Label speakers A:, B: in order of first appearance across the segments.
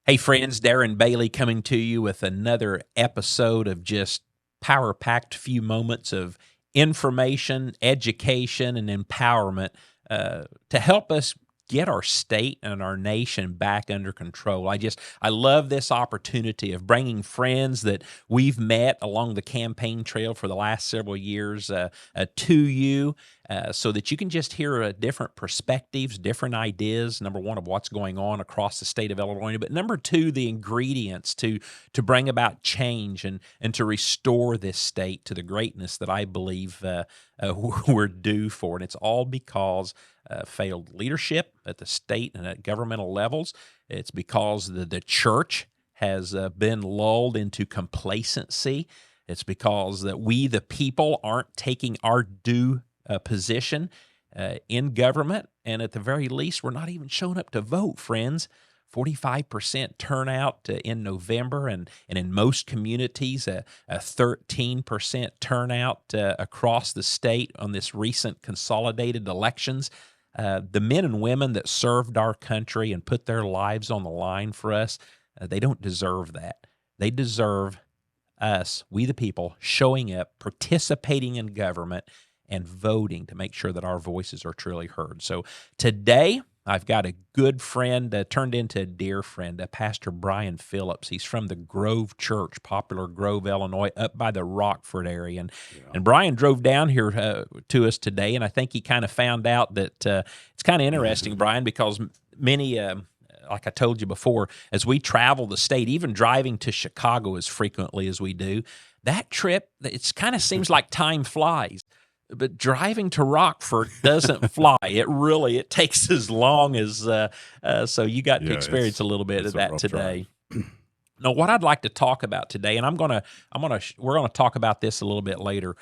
A: Hey friends, Darren Bailey coming to you with another episode of just power-packed few moments of information, education, and empowerment to help us get our state and our nation back under control. I love this opportunity of bringing friends that we've met along the campaign trail for the last several years to you so that you can just hear different perspectives, different ideas, number one, of what's going on across the state of Illinois, but number two, the ingredients to bring about change and to restore this state to the greatness that I believe we're due for. And it's all because failed leadership at the state and at governmental levels. It's because the church has been lulled into complacency. It's because that we, the people, aren't taking our due position in government. And at the very least, we're not even showing up to vote, friends. 45% turnout in November, and in most communities, a 13% turnout across the state on this recent consolidated elections. The men and women that served our country and put their lives on the line for us, they don't deserve that. They deserve us, we the people, showing up, participating in government, and voting to make sure that our voices are truly heard. So today, I've got a good friend turned into a dear friend, Pastor Brian Phillips. He's from the Grove Church, Poplar Grove, Illinois, up by the Rockford area. And Brian drove down here to us today, and I think he kind of found out that it's kind of interesting, Brian, because many, like I told you before, as we travel the state, even driving to Chicago as frequently as we do, that trip, it kind of seems like time flies. But driving to Rockford doesn't fly. It takes as long as so you got to experience a little bit of that today. Now, what I'd like to talk about today, and we're gonna talk about this a little bit later.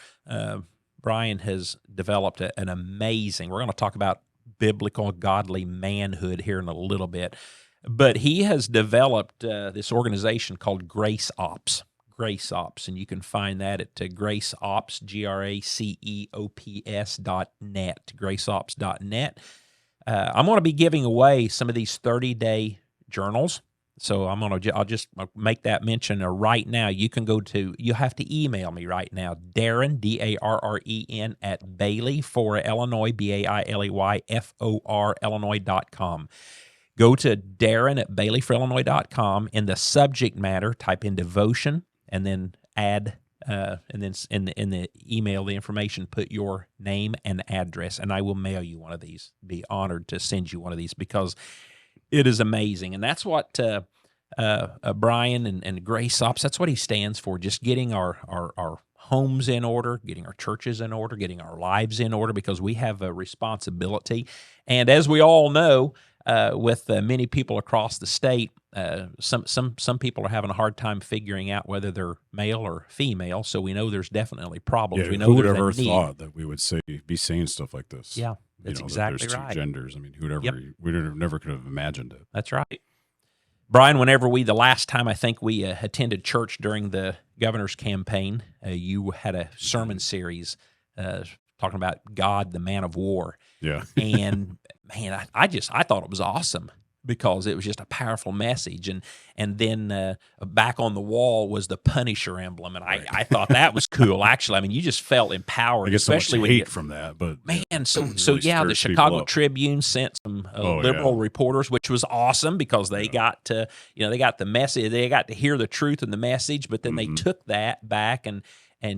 A: Brian has developed an amazing. We're going to talk about biblical, godly manhood here in a little bit, but he has developed this organization called Grace Ops, and you can find that at GraceOps, GraceOps.net, GraceOps.net. I'm going to be giving away some of these 30-day journals, so I'll just make that mention right now. You have to email me right now, Darren, Darren, at Bailey for Illinois, Bailey, FOR, Illinois.com. Go to Darren at BaileyforIllinois.com. In the subject matter, type in devotion, and then add, and then in the email, the information, put your name and address, and I will mail you one of these. Be honored to send you one of these because it is amazing. And that's what Brian and Grace Ops, that's what he stands for, just getting our homes in order, getting our churches in order, getting our lives in order, because we have a responsibility. And as we all know, with many people across the state, some people are having a hard time figuring out whether they're male or female. So we know there's definitely problems.
B: Yeah,
A: we know
B: who would
A: there's
B: ever
A: a need.
B: thought that we would be saying stuff like this?
A: Yeah, that's exactly
B: that there's
A: right.
B: Two genders. I mean,
A: Yep.
B: We never could have imagined it.
A: That's right. Brian, the last time I think we attended church during the governor's campaign, you had a sermon series talking about God, the man of war.
B: Yeah.
A: And man, I thought it was awesome because it was just a powerful message. And then back on the wall was the Punisher emblem, and I thought that was cool. Actually, I mean, you just felt empowered,
B: I get
A: especially
B: so much
A: when
B: hate from that. But
A: man,
B: really
A: the Chicago Tribune sent some liberal reporters, which was awesome because they got to, they got the message, they got to hear the truth in the message, but then they took that back and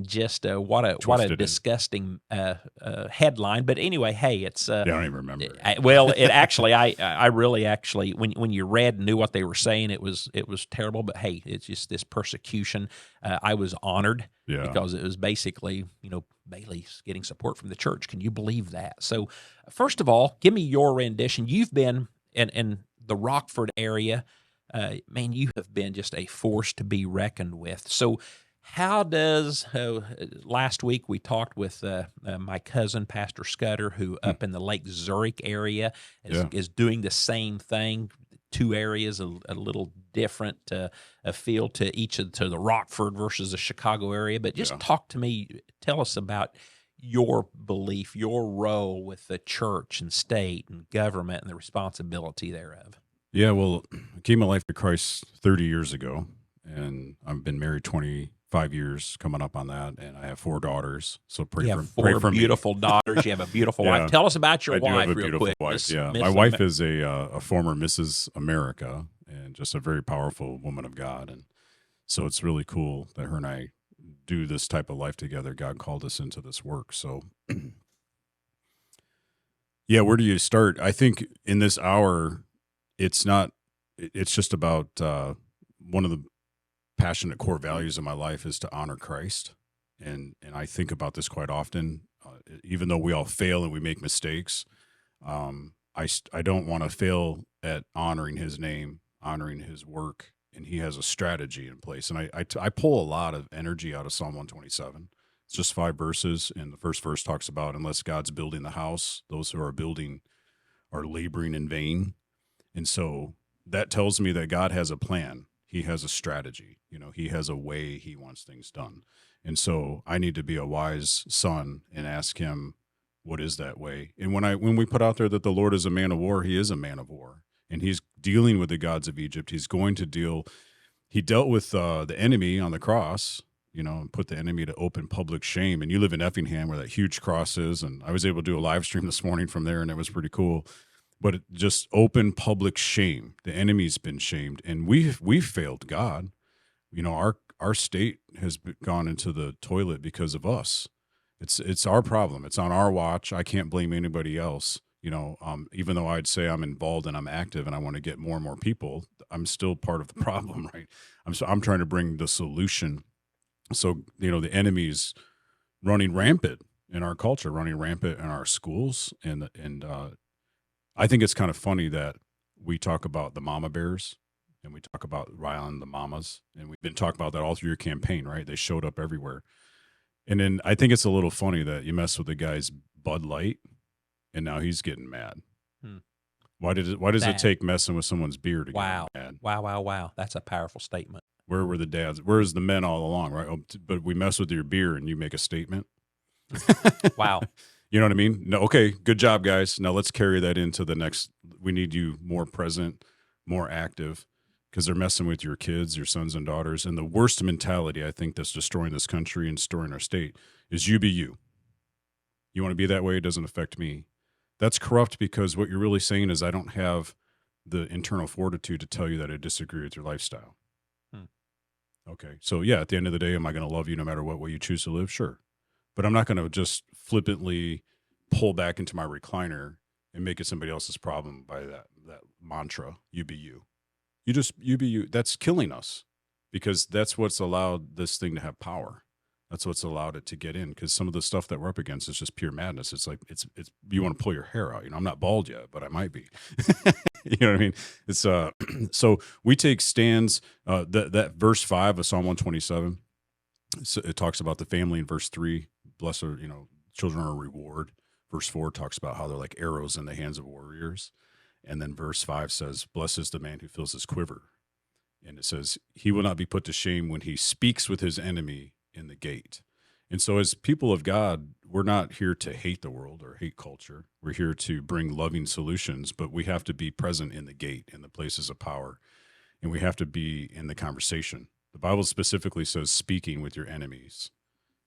A: just what a disgusting headline. But anyway, hey, it's
B: I don't even remember.
A: It actually, I really actually, when you read and knew what they were saying, it was terrible. But hey, it's just this persecution. I was honored because it was basically, Bailey's getting support from the church. Can you believe that? So first of all, give me your rendition. You've been in the Rockford area. Man, you have been just a force to be reckoned with. So how does, last week we talked with my cousin, Pastor Scudder, who up in the Lake Zurich area is doing the same thing. Two areas, a little different feel to to the Rockford versus the Chicago area. But just talk to me, tell us about your belief, your role with the church and state and government and the responsibility thereof.
B: Yeah, well, I gave my life to Christ 30 years ago, and I've been married 25 years, coming up on that, and I have 4 daughters. So
A: You have
B: pray
A: four
B: for me.
A: beautiful daughters. You have a beautiful wife.
B: Yeah,
A: Tell us about your
B: I do have
A: wife
B: a
A: real
B: beautiful
A: quick,
B: wife.
A: Miss
B: Yeah, my
A: Miss.
B: wife is a former Mrs. America and just a very powerful woman of God, and so it's really cool that her and I do this type of life together. God called us into this work. So, yeah, where do you start? I think in this hour, it's not. It's just about one of the passionate core values of my life is to honor Christ, and I think about this quite often. Even though we all fail and we make mistakes, I don't want to fail at honoring His name, honoring His work, and He has a strategy in place. And I pull a lot of energy out of Psalm 127. It's just 5 verses, and the first verse talks about unless God's building the house, those who are building are laboring in vain. And so that tells me that God has a plan. He has a strategy. He has a way He wants things done. And so I need to be a wise son and ask Him, what is that way? And when we put out there that the Lord is a man of war, He is a man of war. And He's dealing with the gods of Egypt. He's going to deal. He dealt with the enemy on the cross, and put the enemy to open public shame. And you live in Effingham where that huge cross is. And I was able to do a live stream this morning from there, and it was pretty cool. But it just open public shame. The enemy's been shamed, and we've failed God. Our state has gone into the toilet because of us. It's our problem. It's on our watch. I can't blame anybody else. Even though I'd say I'm involved and I'm active and I want to get more and more people, I'm still part of the problem, right? I'm trying to bring the solution. So the enemy's running rampant in our culture, running rampant in our schools, and I think it's kind of funny that we talk about the mama bears and we talk about riling the mamas, and we've been talking about that all through your campaign, right? They showed up everywhere. And then I think it's a little funny that you mess with the guy's Bud Light and now he's getting mad.
A: Hmm.
B: Why does it take messing with someone's beer to get mad?
A: Wow. That's a powerful statement.
B: Where were the dads? Where's the men all along, right? But we mess with your beer and you make a statement.
A: Wow.
B: You know what I mean? No, okay, good job, guys. Now let's carry that into the next. We need you more present, more active, because they're messing with your kids, your sons and daughters. And the worst mentality, I think, that's destroying this country and destroying our state is you be you. You want to be that way? It doesn't affect me. That's corrupt, because what you're really saying is I don't have the internal fortitude to tell you that I disagree with your lifestyle. Okay, so yeah, at the end of the day, am I going to love you no matter what way you choose to live? Sure. But I'm not going to just flippantly pull back into my recliner and make it somebody else's problem by that mantra, you be you. You be you. That's killing us, because that's what's allowed this thing to have power. That's what's allowed it to get in, because some of the stuff that we're up against is just pure madness. It's like, it's you want to pull your hair out. I'm not bald yet, but I might be. You know what I mean? It's so we take stands, that verse 5 of Psalm 127. So it talks about the family in verse 3. Blessed are, children are a reward. Verse 4 talks about how they're like arrows in the hands of warriors. And then verse 5 says, blessed is the man who fills his quiver. And it says, he will not be put to shame when he speaks with his enemy in the gate. And so as people of God, we're not here to hate the world or hate culture. We're here to bring loving solutions, but we have to be present in the gate, in the places of power. And we have to be in the conversation. The Bible specifically says speaking with your enemies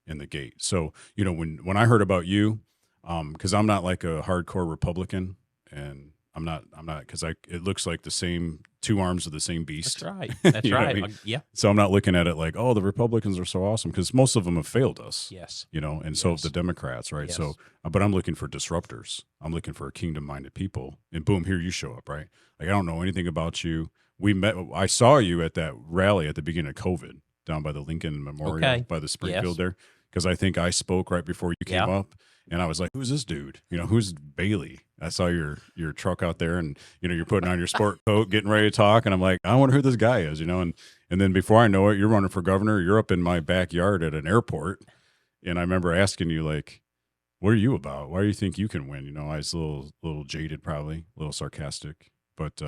B: in the gate. So, when I heard about you, because I'm not like a hardcore Republican, and I'm not, because it looks like the same two arms of the same beast.
A: That's right. That's
B: You know what
A: right.
B: I mean?
A: Yeah.
B: So I'm not looking at it like, oh, the Republicans are so awesome, because most of them have failed us.
A: Yes.
B: And so have the Democrats, right?
A: Yes.
B: So, but I'm looking for disruptors. I'm looking for kingdom-minded people, and boom, here you show up, right? Like, I don't know anything about you. I saw you at that rally at the beginning of COVID down by the Lincoln Memorial, by the Springfield there, because I think I spoke right before you came up. And I was like, who's this dude? Who's Bailey? I saw your truck out there, and, you're putting on your sport coat, getting ready to talk. And I'm like, I wonder who this guy is, and then before I know it, you're running for governor. You're up in my backyard at an airport. And I remember asking you, like, what are you about? Why do you think you can win? I was a little jaded, probably a little sarcastic, but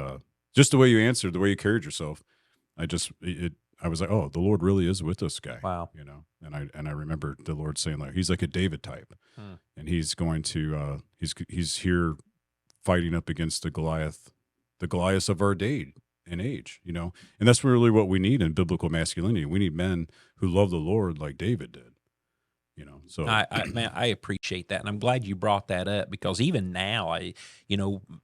B: just the way you answered, the way you carried yourself, I was like, oh, the Lord really is with this guy.
A: Wow.
B: And I remember the Lord saying, like, he's like a David type, and he's going to he's here fighting up against the Goliath the Goliaths of our day and age, you know, and that's really what we need in biblical masculinity. We need men who love the Lord like David did, you know. So
A: Man, I appreciate that, and I'm glad you brought that up because even now,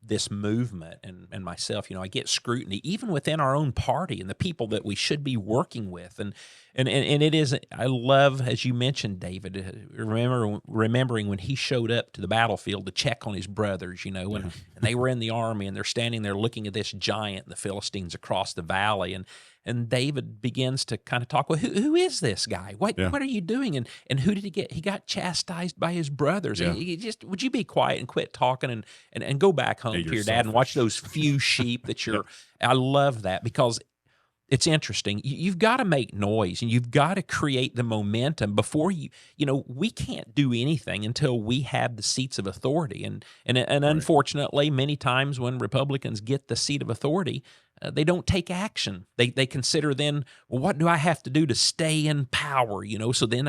A: this movement and myself, I get scrutiny even within our own party and the people that we should be working with, and it is. I love, as you mentioned, David, remembering when he showed up to the battlefield to check on his brothers, and they were in the army and they're standing there looking at this giant, the Philistines across the valley, and David begins to kind of talk, well, who is this guy? What are you doing? And who did he get? He got chastised by his brothers.
B: Yeah.
A: He just, would you be quiet and quit talking and go back home to your dad and watch those few sheep that you're. I love that because it's interesting. You've got to make noise and you've got to create the momentum before we can't do anything until we have the seats of authority. And unfortunately, many times when Republicans get the seat of authority, they don't take action. They consider then, well, what do I have to do to stay in power? So then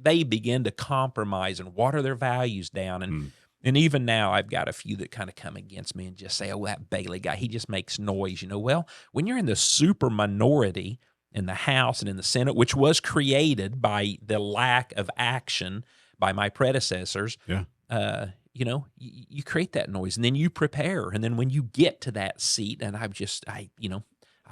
A: they begin to compromise and water their values down. And even now, I've got a few that kind of come against me and just say, oh, that Bailey guy, he just makes noise. Well, when you're in the super minority in the House and in the Senate, which was created by the lack of action by my predecessors, you create that noise and then you prepare. And then when you get to that seat, and I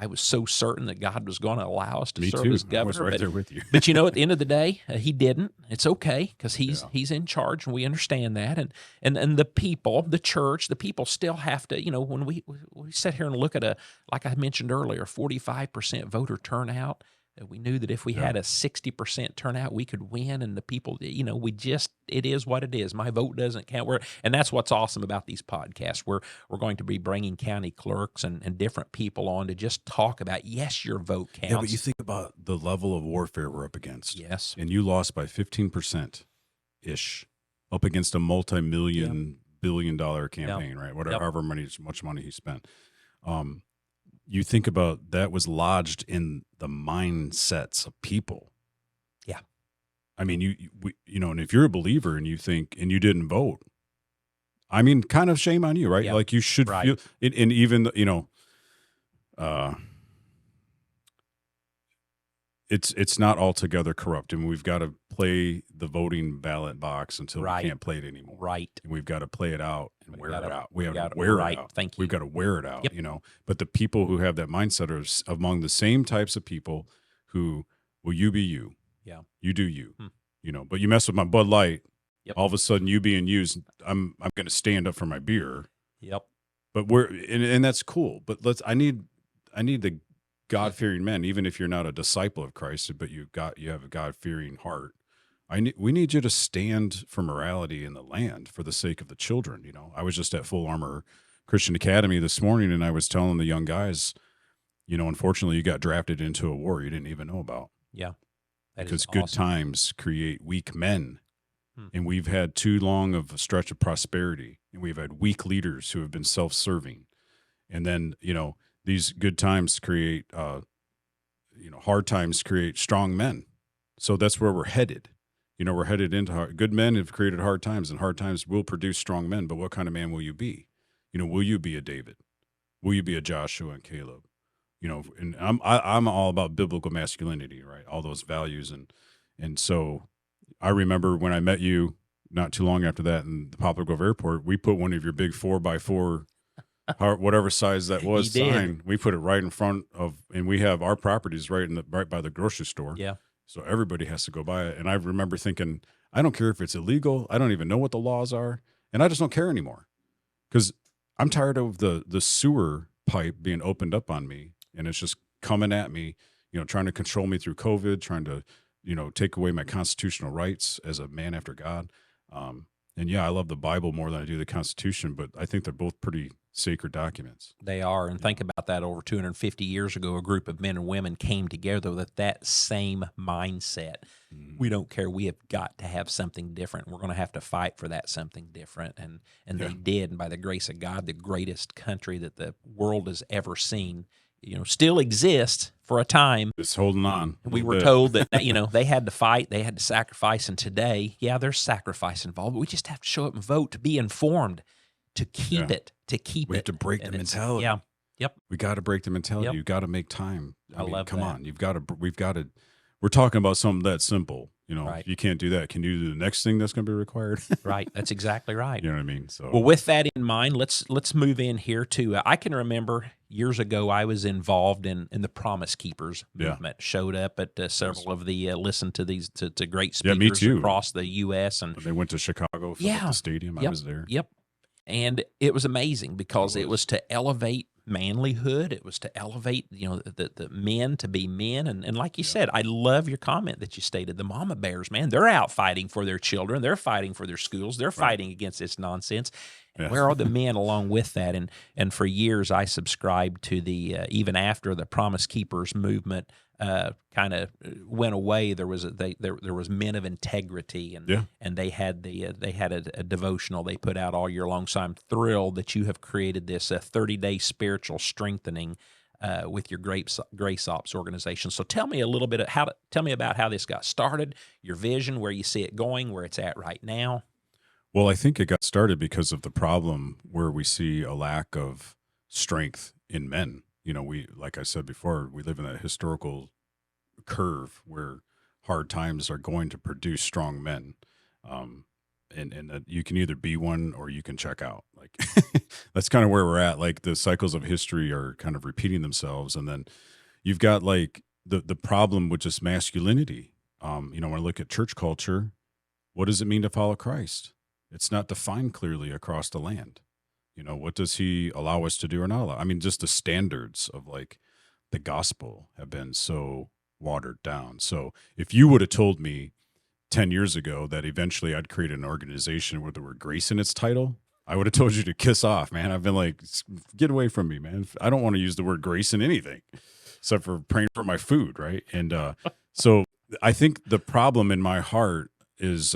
A: was so certain that God was going to allow us to serve as governor.
B: I was right there with you.
A: But at the end of the day, he didn't. It's okay because he's in charge, and we understand that. And the people, the church, the people still have to. When we sit here and look at like I mentioned earlier, 45% voter turnout. We knew that if we had a 60% turnout, we could win. And the people, it is what it is. My vote doesn't count. And that's what's awesome about these podcasts. We're going to be bringing county clerks and different people on to just talk about, yes, your vote counts.
B: Yeah, but you think about the level of warfare we're up against.
A: Yes.
B: And you lost by 15%-ish up against a multi-million, billion-dollar campaign, right? However much money he spent. You think about that was lodged in the mindsets of people.
A: Yeah.
B: I mean, and if you're a believer and you think, and you didn't vote, I mean, kind of shame on you, right?
A: Yeah.
B: Like you should feel it. And even, it's not altogether corrupt. And we've got to play the voting ballot box until we can't play it anymore.
A: Right.
B: And we've got to play it out and wear it out. We have to
A: wear
B: it out.
A: Thank you.
B: We've got to wear it out,
A: Yep.
B: But the people who have that mindset are among the same types of people who, will you be you?
A: Yeah.
B: You do you, but you mess with my Bud Light,
A: Yep.
B: all of a sudden you being used, I'm going to stand up for my beer.
A: Yep.
B: But and that's cool. But I need the God-fearing men, even if you're not a disciple of Christ, but you have a God-fearing heart. We need you to stand for morality in the land for the sake of the children. I was just at Full Armor Christian Academy this morning, and I was telling the young guys, unfortunately, you got drafted into a war you didn't even know about.
A: Yeah,
B: because good times create weak men, and we've had too long of a stretch of prosperity, and we've had weak leaders who have been self-serving, and then these good times create, hard times create strong men. So that's where we're headed. We're headed into good men have created hard times, and hard times will produce strong men. But what kind of man will you be? Will you be a David? Will you be a Joshua and Caleb? And I'm all about biblical masculinity, right? All those values. And so I remember when I met you not too long after that in the Poplar Grove Airport, we put one of your big 4x4 whatever size that was sign, we put it right in front of, and we have our properties right by the grocery store.
A: Yeah. So
B: everybody has to go by it. And I remember thinking, I don't care if it's illegal. I don't even know what the laws are. And I just don't care anymore because I'm tired of the sewer pipe being opened up on me. And it's just coming at me, trying to control me through COVID, trying to, take away my constitutional rights as a man after God. And I love the Bible more than I do the Constitution, but I think they're both pretty sacred documents.
A: They are. And think about that. Over 250 years ago, a group of men and women came together with that same mindset. We don't care. We have got to have something different. We're going to have to fight for that something different. And they did. And by the grace of God, the greatest country that the world has ever seen, still exists for a time.
B: Just holding on.
A: We were told that, they had to fight, they had to sacrifice. And today, there's sacrifice involved, but we just have to show up and vote to be informed. to keep
B: Yeah.
A: it, to keep
B: We
A: it.
B: have to break the
A: And it's-
B: mentality.
A: Yeah. Yep.
B: We got to break the mentality.
A: Yep.
B: You got to make time.
A: I love
B: come
A: that.
B: on. We've got to, we're talking about something that simple.
A: Right.
B: If you can't do that, can you do the next thing that's going to be required?
A: Right. That's exactly right.
B: You know what I mean? So,
A: Well, with that in mind, let's move in here to. I can remember years ago I was involved in the Promise Keepers
B: Yeah.
A: movement. Showed up at several of the listened to these to great
B: Yeah, me
A: speakers
B: too.
A: across the U.S. and
B: when they went to Chicago, filled up the stadium. I was there.
A: Yep. And it was amazing because it was to elevate manlyhood. It was to elevate, the men to be men. And like you said, I love your comment that you stated. The mama bears, man, they're out fighting for their children. They're fighting for their schools. They're fighting against this nonsense. And where are the men along with that? And for years, I subscribed to the even after the Promise Keepers movement kind of went away. There was there was men of integrity, and they had a devotional they put out all year long. So I'm thrilled that you have created this 30-day spiritual strengthening with your Grace Ops organization. So tell me a little bit tell me about how this got started, your vision, where you see it going, where it's at right now.
B: Well, I think it got started because of the problem where we see a lack of strength in men. Like I said before, we live in a historical curve where hard times are going to produce strong men. And that you can either be one or you can check out. Like that's kind of where we're at. Like the cycles of history are kind of repeating themselves. And then you've got like the problem with just masculinity. When I look at church culture, what does it mean to follow Christ? It's not defined clearly across the land. What does he allow us to do or not allow? I mean, just the standards of like the gospel have been so watered down. So if you would have told me 10 years ago that eventually I'd create an organization with the word grace in its title, I would have told you to kiss off, man. I've been like, get away from me, man. I don't want to use the word grace in anything except for praying for my food, right? And so I think the problem in my heart is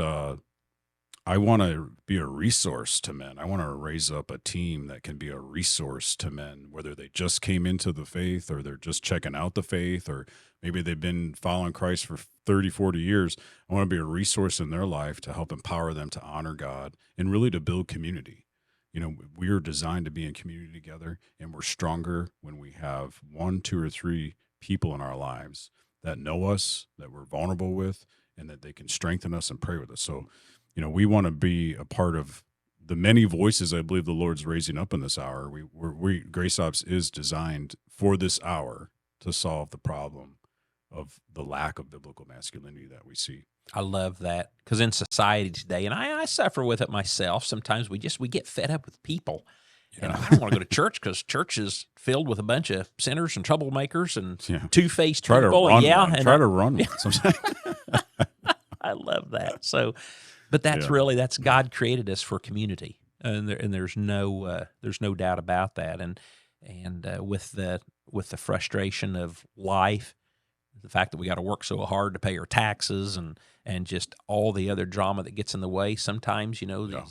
B: I want to be a resource to men. I want to raise up a team that can be a resource to men, whether they just came into the faith or they're just checking out the faith, or maybe they've been following Christ for 30, 40 years. I want to be a resource in their life to help empower them to honor God and really to build community. We are designed to be in community together, and we're stronger when we have 1, 2, or 3 people in our lives that know us, that we're vulnerable with, and that they can strengthen us and pray with us. So, we want to be a part of the many voices I believe the Lord's raising up in this hour. Grace Ops is designed for this hour to solve the problem of the lack of biblical masculinity that we see.
A: I love that because in society today, and I suffer with it myself. Sometimes we get fed up with people. And I don't want to go to church because church is filled with a bunch of sinners and troublemakers and two-faced people.
B: Try to run one sometimes.
A: I love that. So, but that's God created us for community, and there's no doubt about that. And with the frustration of life, the fact that we got to work so hard to pay our taxes and just all the other drama that gets in the way. Sometimes,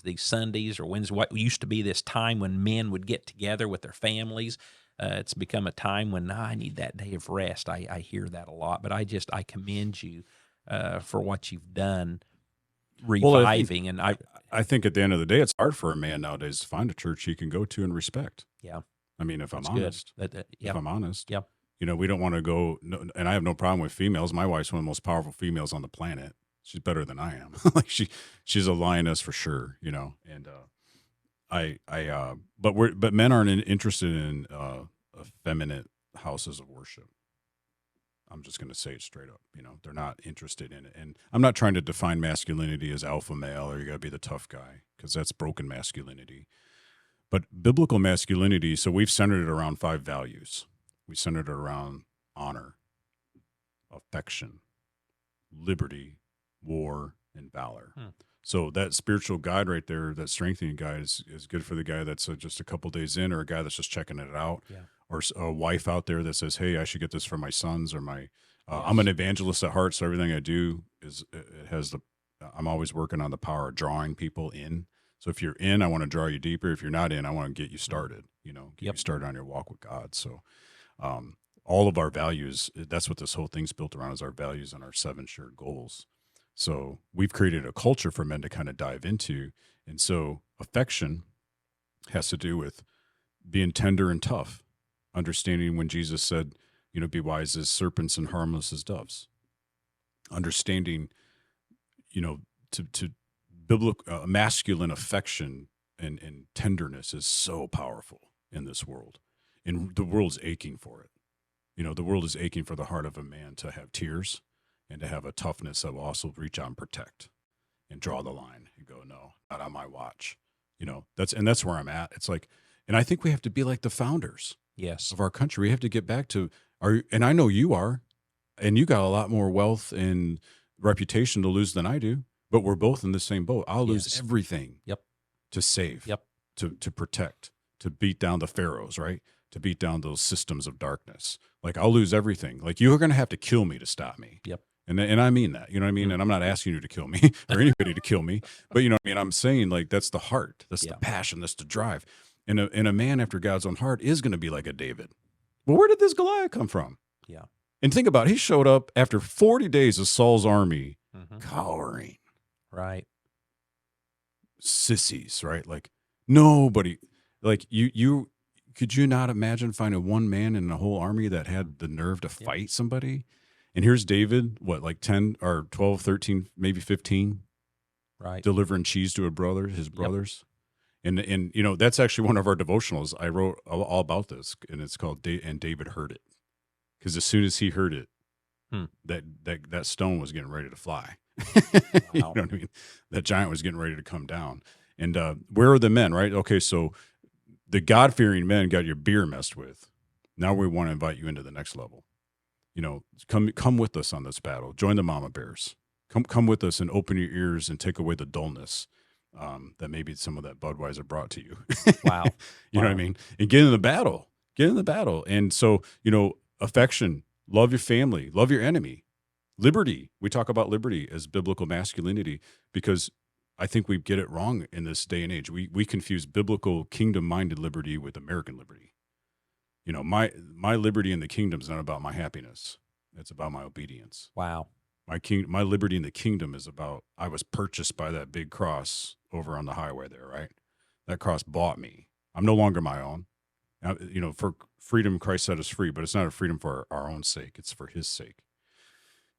A: these Sundays or Wednesdays, what used to be this time when men would get together with their families, it's become a time when I need that day of rest. I hear that a lot, but I commend you for what you've done, reviving.
B: I think at the end of the day, it's hard for a man nowadays to find a church he can go to and respect.
A: Yeah.
B: I mean, if I'm honest,
A: Yep.
B: We don't want to go, and I have no problem with females. My wife's one of the most powerful females on the planet. She's better than I am. Like she's a lioness for sure, and but men aren't interested in effeminate houses of worship. I'm just going to say it straight up. They're not interested in it. And I'm not trying to define masculinity as alpha male or you got to be the tough guy, because that's broken masculinity. But biblical masculinity, so we've centered it around 5 values. We centered it around honor, affection, liberty, war, and valor. So that spiritual guide right there, that strengthening guide is good for the guy that's just a couple days in, or a guy that's just checking it out. Yeah. Or a wife out there that says, hey, I should get this for my sons, or my, I'm an evangelist at heart. So everything I do I'm always working on the power of drawing people in. So if you're in, I want to draw you deeper. If you're not in, I want to get you started, get you started on your walk with God. So all of our values, that's what this whole thing's built around, is our values and our 7 shared goals. So we've created a culture for men to kind of dive into. And so affection, has to do with being tender and tough, understanding when Jesus said, be wise as serpents and harmless as doves. Understanding, to biblical masculine affection and tenderness is so powerful in this world, and the world's aching for it. The world is aching for the heart of a man to have tears and to have a toughness that will also reach out and protect and draw the line and go, no, not on my watch. That's where I'm at. It's like, and I think we have to be like the founders of our country. We have to get back to and I know you are, and you got a lot more wealth and reputation to lose than I do, but we're both in the same boat. I'll lose everything to save, to protect, to beat down the pharaohs, right? To beat down those systems of darkness. Like, I'll lose everything. Like, you're going to have to kill me to stop me. And I mean that, you know what I mean? And I'm not asking you to kill me or anybody to kill me, but you know what I mean? I'm saying, like, that's the heart. That's the passion. That's the drive. And a man after God's own heart is going to be like a David. Well, where did this Goliath come from?
A: Yeah.
B: And think about it. He showed up after 40 days of Saul's army cowering.
A: Right.
B: Sissies, right? Like, nobody, like, you could you not imagine finding one man in a whole army that had the nerve to fight somebody? And here's David, like 10 or 12, 13, maybe 15,
A: right?
B: Delivering cheese to his brothers. And that's actually one of our devotionals. I wrote all about this, and it's called And David Heard It. Because as soon as he heard it, that stone was getting ready to fly. You know what I mean? That giant was getting ready to come down. And where are the men, right? Okay, so the God-fearing men got your beer messed with. Now we want to invite you into the next level. Come with us on this battle. Join the mama bears. Come with us and open your ears and take away the dullness that maybe some of that Budweiser brought to you.
A: Wow.
B: You know what I mean? And get in the battle. And so, affection, love your family, love your enemy. Liberty. We talk about liberty as biblical masculinity because I think we get it wrong in this day and age. We confuse biblical kingdom-minded liberty with American liberty. My liberty in the kingdom is not about my happiness. It's about my obedience.
A: Wow.
B: My liberty in the kingdom is about, I was purchased by that big cross over on the highway there, right? That cross bought me. I'm no longer my own. For freedom, Christ set us free, but it's not a freedom for our own sake. It's for his sake.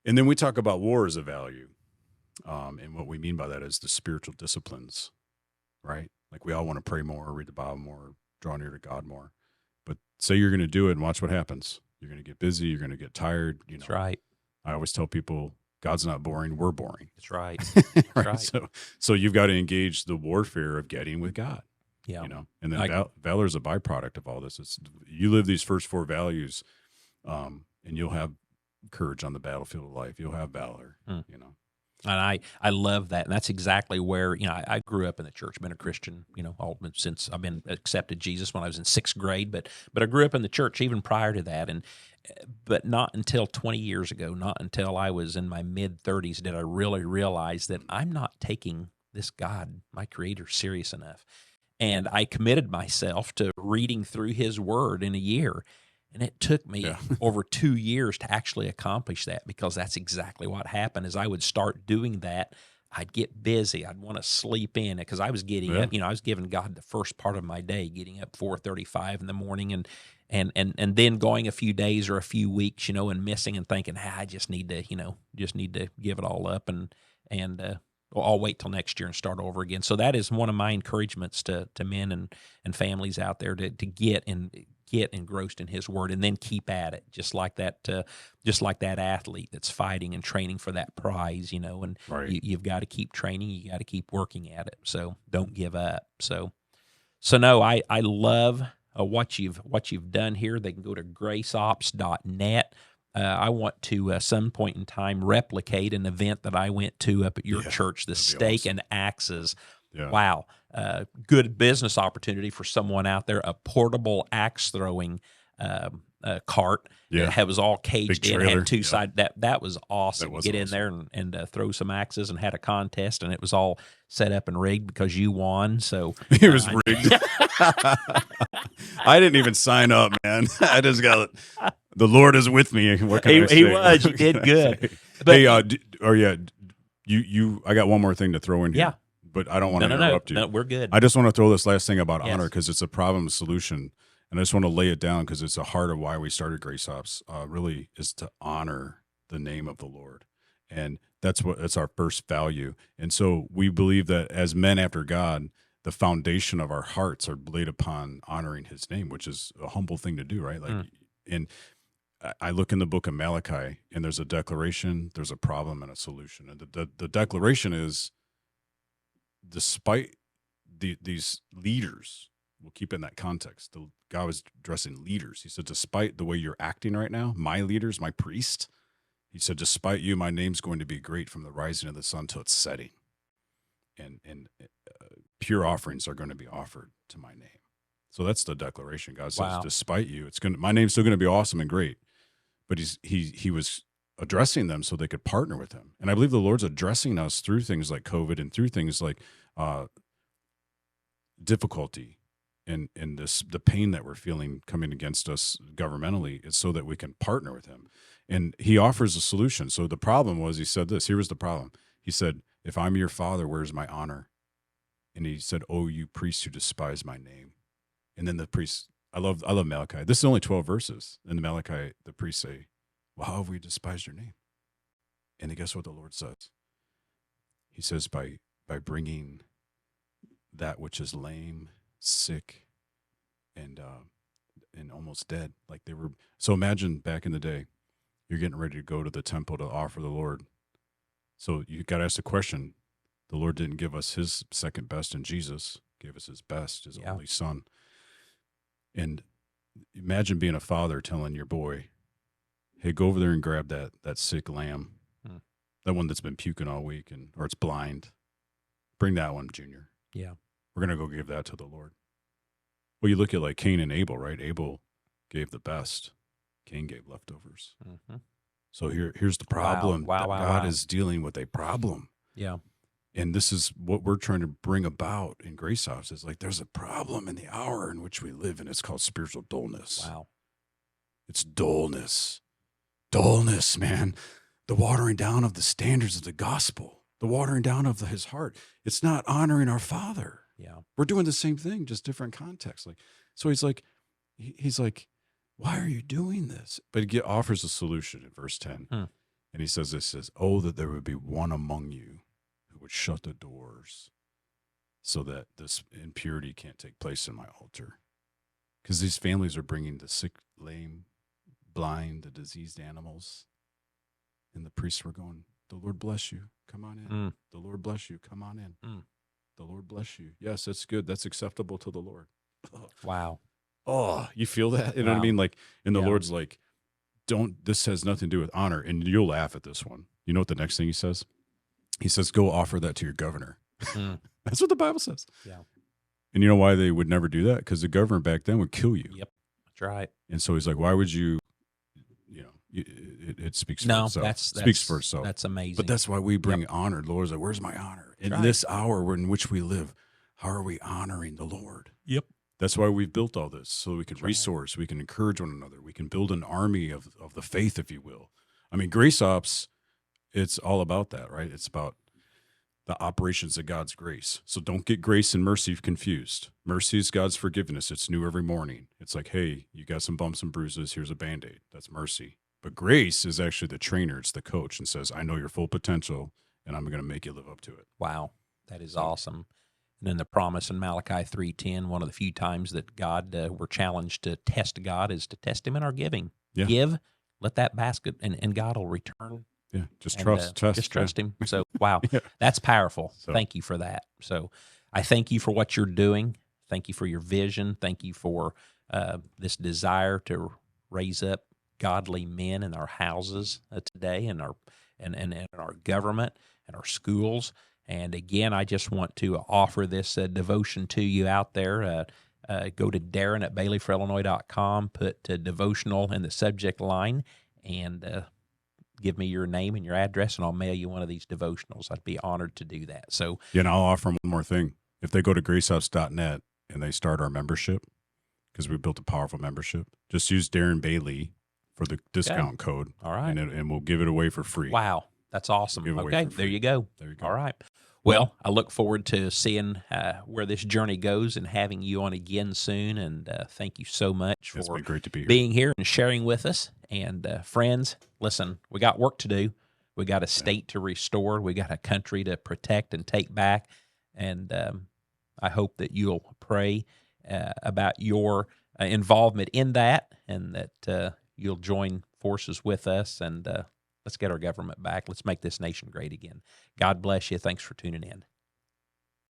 B: And then we talk about war as a value. And what we mean by that is the spiritual disciplines, right? Like, we all want to pray more, read the Bible more, draw near to God more. But say you're going to do it and watch what happens. You're going to get busy. You're going to get tired.
A: That's right.
B: I always tell people, God's not boring. We're boring.
A: That's right.
B: Right? So you've got to engage the warfare of getting with God.
A: Yeah.
B: And then valor is a byproduct of all this. You live these first four values, and you'll have courage on the battlefield of life. You'll have valor,
A: And I love that. And that's exactly where, I grew up in the church, been a Christian, since I've been accepted Jesus when I was in sixth grade, but I grew up in the church even prior to that. But not until 20 years ago, not until I was in my mid-30s did I really realize that I'm not taking this God, my Creator, serious enough. And I committed myself to reading through his word in a year. And it took me over 2 years to actually accomplish that, because that's exactly what happened. As I would start doing that, I'd get busy. I'd want to sleep in, because I was getting up. I was giving God the first part of my day, getting up 4:35 in the morning, and then going a few days or a few weeks, and missing and thinking, I just need to give it all up, and I'll wait till next year and start over again. So that is one of my encouragements to men and families out there to get engrossed in his word, and then keep at it, just like that athlete that's fighting and training for that prize, and you've got to keep training, you got to keep working at it. So don't give up. So no, I love what you've done here. They can go to graceops.net. I want to, some point in time, replicate an event that I went to up at your church, the Steak
B: awesome.
A: and Axes.
B: Yeah.
A: Wow. Good business opportunity for someone out there, a portable axe throwing cart that was all caged in, had two sides. That was awesome. Get in there and throw some axes, and had a contest, and it was all set up and rigged because you won. So
B: it was rigged. I didn't even sign up, man. I just got the Lord is with me. What can I say?
A: He was. You did good.
B: But, hey, I got one more thing to throw in here. but I don't want to
A: No,
B: interrupt you.
A: No, we're good.
B: I just want to throw this last thing about
A: Yes.
B: honor because it's a problem solution. And I just want to lay it down because it's the heart of why we started Grace Ops, really is to honor the name of the Lord. And that's our first value. And so we believe that as men after God, the foundation of our hearts are laid upon honoring his name, which is a humble thing to do, right? Like, and I look in the book of Malachi, and there's a declaration, there's a problem, and a solution. And the declaration is, despite these leaders, we'll keep it in that context. God was addressing leaders. He said, despite the way you're acting right now, my leaders, my priest, he said, despite you, my name's going to be great from the rising of the sun to its setting. And pure offerings are going to be offered to my name. So that's the declaration. God says, despite you, my name's still going to be awesome and great. But he was addressing them so they could partner with him. And I believe the Lord's addressing us through things like COVID and through things like difficulty and the pain that we're feeling coming against us governmentally is so that we can partner with him. And he offers a solution. So the problem was, he said this, here was the problem. He said, if I'm your father, where's my honor? And he said, oh, you priests who despise my name. And then the priests, I love Malachi. This is only 12 verses. And Malachi, the priests say, well, how have we despised your name? And then guess what the Lord says? He says, by bringing that which is lame, sick, and almost dead. Like they were. So imagine back in the day, you're getting ready to go to the temple to offer the Lord. So you got to ask the question. The Lord didn't give us his second best in Jesus, gave us his best, his only son. And imagine being a father telling your boy, hey, go over there and grab that sick lamb, that one that's been puking all week or it's blind. Bring that one, Junior.
A: Yeah.
B: We're going to go give that to the Lord. Well, you look at like Cain and Abel, right? Abel gave the best. Cain gave leftovers. Mm-hmm. So here's the problem. God is dealing with a problem.
A: Yeah.
B: And this is what we're trying to bring about in Grace House. Is like there's a problem in the hour in which we live, and it's called spiritual dullness.
A: Wow.
B: It's dullness. Dullness, man. The watering down of the standards of the gospel. The watering down of his heart. It's not honoring our Father.
A: Yeah. We're
B: doing the same thing, just different context. Like, so he's like, why are you doing this? But he offers a solution in verse 10. And he says this, oh, that there would be one among you who would shut the doors so that this impurity can't take place in my altar. Because these families are bringing the sick, lame, blind, the diseased animals. And the priests were going, the Lord bless you. Come on in. The Lord bless you. Come on in. The Lord bless you. Yes, that's good. That's acceptable to the Lord.
A: Wow.
B: Oh, you feel that? You know what I mean? Like, and the Lord's like, this has nothing to do with honor. And you'll laugh at this one. You know what the next thing he says? He says, go offer that to your governor. That's what the Bible says. Yeah. And you know why they would never do that? Because the governor back then would kill you.
A: Yep. That's right.
B: And so he's like, why would you, it speaks for itself. Speaks for itself.
A: That's amazing.
B: But that's why we bring honor. The Lord's like, where's my honor? In this hour in which we live, how are we honoring the Lord?
A: Yep.
B: That's why we've built all this, so we can resource, we can encourage one another, we can build an army of the faith, if you will. I mean, Grace Ops, it's all about that, right? It's about the operations of God's grace. So don't get grace and mercy confused. Mercy is God's forgiveness. It's new every morning. It's like, hey, you got some bumps and bruises, here's a Band-Aid. That's mercy. But grace is actually the trainer, it's the coach, and says, I know your full potential, and I'm going to make you live up to it.
A: Wow, that is awesome. And then the promise in Malachi 3:10, one of the few times that we're challenged to test God is to test him in our giving. Yeah. Give, let that basket, and God will return.
B: Yeah, just trust
A: him. So, wow, that's powerful. So. Thank you for that. So I thank you for what you're doing. Thank you for your vision. Thank you for this desire to raise up godly men in our houses today, and our government and our schools. And again, I just want to offer this devotion to you out there. Go to Darren at BaileyForIllinois.com, put devotional in the subject line, and give me your name and your address, and I'll mail you one of these devotionals. I'd be honored to do that. So,
B: and I'll offer them one more thing. If they go to gracehouse.net and they start our membership, because we built a powerful membership, just use Darren Bailey for the discount code.
A: All right.
B: And we'll give it away for free.
A: Wow. That's awesome.
B: Give away
A: Okay,
B: for
A: there
B: free.
A: you go.
B: There you go.
A: All right. Well, I look forward to seeing where this journey goes and having you on again soon. And thank you so much
B: It's
A: for
B: been great to be here.
A: being here and sharing with us. And friends, listen, we got work to do. We got a state to restore. We got a country to protect and take back. And I hope that you'll pray about your involvement in that, and that you'll join forces with us, and let's get our government back. Let's make this nation great again. God bless you. Thanks for tuning in.